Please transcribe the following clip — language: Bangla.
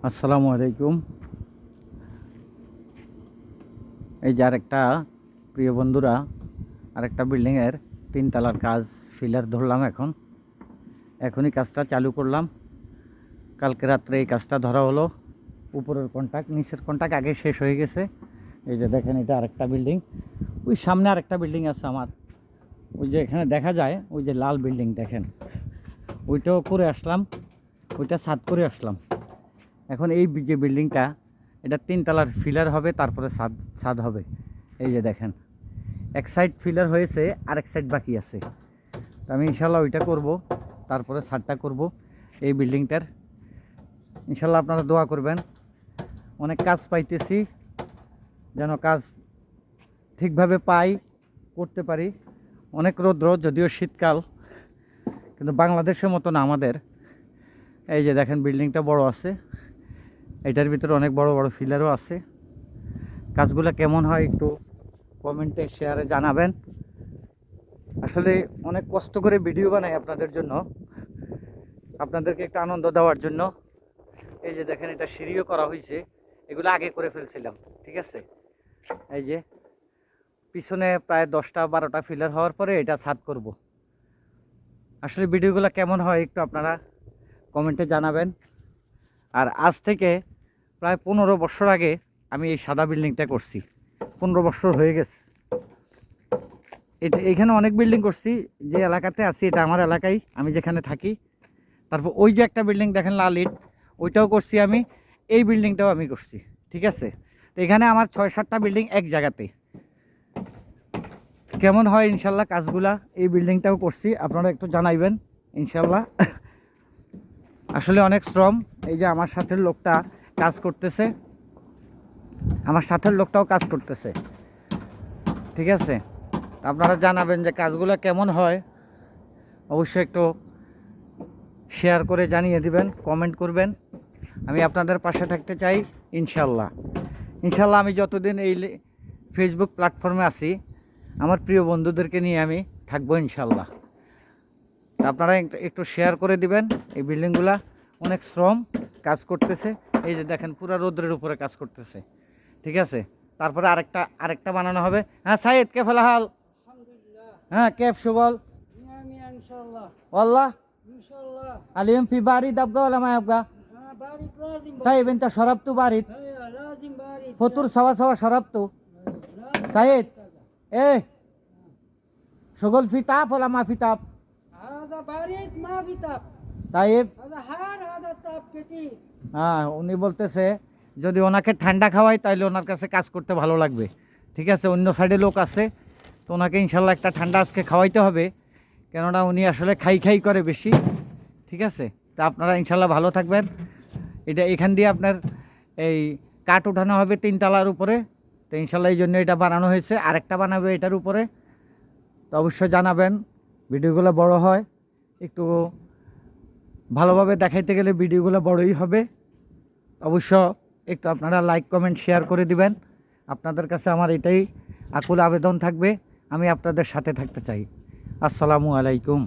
আসসালামু আলাইকুম। এই যে আরেকটা প্রিয় বন্ধুরা, আরেকটা বিল্ডিংয়ের 3 তলার কাজ ফিলার ধরলাম। এখনই কাজটা চালু করলাম। কালকে রাত্রে এই কাজটা ধরা হলো। উপরের কন্ট্রাক্ট, নিচের কন্ট্রাক্ট আগে শেষ হয়ে গেছে। এই যে দেখেন, এটা আরেকটা বিল্ডিং। ওই সামনে আরেকটা বিল্ডিং আছে আমার, ওই যে এখানে দেখা যায়, ওই যে লাল বিল্ডিং দেখেন, ওইটাও করে আসলাম, ওইটা ছাদ করে আসলাম। এখন এই যে বিল্ডিংটা, এটা 3 তলার ফিলার হবে, তারপরে ছাদ হবে। এই যে দেখেন, এক সাইড ফিলার হয়েছে, আরেক সাইড বাকি আছে। তো আমি ইনশাল্লাহ ওইটা করব, তারপরে ছাদটা করব এই বিল্ডিংটার। ইনশাল্লাহ আপনারা দোয়া করবেন। অনেক কাজ পাইতেছি, যেন কাজ ঠিকভাবে পাই, করতে পারি। অনেক রৌদ্র, যদিও শীতকাল, কিন্তু বাংলাদেশের মতো না আমাদের। এই যে দেখেন, বিল্ডিংটা বড় আছে, এটার ভিতরে অনেক বড় বড় ফিলারও আছে। কাজগুলো কেমন হয় একটু কমেন্টে শেয়ারে জানাবেন। আসলে অনেক কষ্ট করে ভিডিও বানাই আপনাদের জন্য, আপনাদেরকে একটু আনন্দ দেওয়ার জন্য। এই যে দেখেন, এটা সিঁড়িও করা হয়েছে, এগুলো আগে করে ফেলছিলাম। ঠিক আছে, এই যে পিছনে প্রায় 10টা 12টা ফিলার হওয়ার পরে এটা ছাদ করব। আসলে ভিডিওগুলো কেমন হয় একটু আপনারা কমেন্টে জানাবেন। আর আজ থেকে প্রায় 15 বছর আগে আমি এই সাদা বিল্ডিংটা করছি। 15 বছর হয়ে গেছে। এখানে অনেক বিল্ডিং করছি, যে এলাকাতে আছি এটা আমার এলাকায়, আমি যেখানে থাকি। তারপর ওই যে একটা বিল্ডিং দেখেন লাল ইট, ওইটাও করছি আমি, এই বিল্ডিংটাও আমি করছি। ঠিক আছে, তো এখানে আমার 6-7টা বিল্ডিং এক জায়গাতে। কেমন হয় ইনশাল্লাহ কাজগুলা, এই বিল্ডিংটাও করছি, আপনারা একটু জানাইবেন ইনশাল্লাহ। আসলে অনেক শ্রম। এই যে আমার সাথের লোকটা কাজ করতেছে, আমার সাথের লোকটাও কাজ করতেছে। ঠিক আছে, আপনারা জানাবেন যে কাজগুলো কেমন হয়, অবশ্যই একটু শেয়ার করে জানিয়ে দিবেন, কমেন্ট করবেন। আমি আপনাদের পাশে থাকতে চাই ইনশাল্লাহ। ইনশাল্লাহ আমি যতদিন এই ফেসবুক প্ল্যাটফর্মে আছি, আমার প্রিয় বন্ধুদেরকে নিয়ে আমি থাকবো ইনশাল্লাহ। আপনারা একটু শেয়ার করে দিবেন। এই বিল্ডিংগুলা অনেক শ্রম, কাজ করতেছে। এই যে দেখেন, পুরো রোদ্রের উপরে কাজ করতেছে। ঠিক আছে, তারপরে আরেকটা বানানো হবে। হ্যাঁ সাইদ, কে ফেলা হাল? হ্যাঁ, কেপ সুবল والله ان شاء الله. اليوم في بارد ابقى ولا ما يبقى؟ بارد لازم. طيب انت شربته بارد؟ ايوه لازم بارد. فطور سوا سوا شربته؟ سعيد ايه شغل في تاپ ولا ما في تاپ؟ هذا بارد ما في تاپ. طيب هذا حار هذا تاپ كتير. হ্যাঁ, উনি বলতেছে যদি ওনাকে ঠান্ডা খাওয়াই তাহলে ওনার কাছে কাজ করতে ভালো লাগবে। ঠিক আছে, অন্য সাইডে লোক আছে, তো ওনাকে ইনশাল্লাহ একটা ঠান্ডা আজকে খাওয়াইতে হবে, কেননা উনি আসলে খাই করে বেশি। ঠিক আছে, তা আপনারা ইনশাল্লাহ ভালো থাকবেন। এটা এখান দিয়ে আপনার এই কাঠ উঠানো হবে 3 তলার উপরে, তো ইনশাল্লাহ এই জন্য এটা বানানো হয়েছে। আরেকটা বানাবে এটার উপরে, তো অবশ্যই জানাবেন। ভিডিওগুলো বড় হয়, একটু ভালোভাবে দেখাইতে গেলে ভিডিওগুলো বড়ই হবে। অবশ্য একটু আপনারা লাইক কমেন্ট শেয়ার করে দিবেন। আপনাদের কাছে আমার এটাই আকুল আবেদন থাকবে, আমি আপনাদের সাথে থাকতে চাই। আসসালামু আলাইকুম।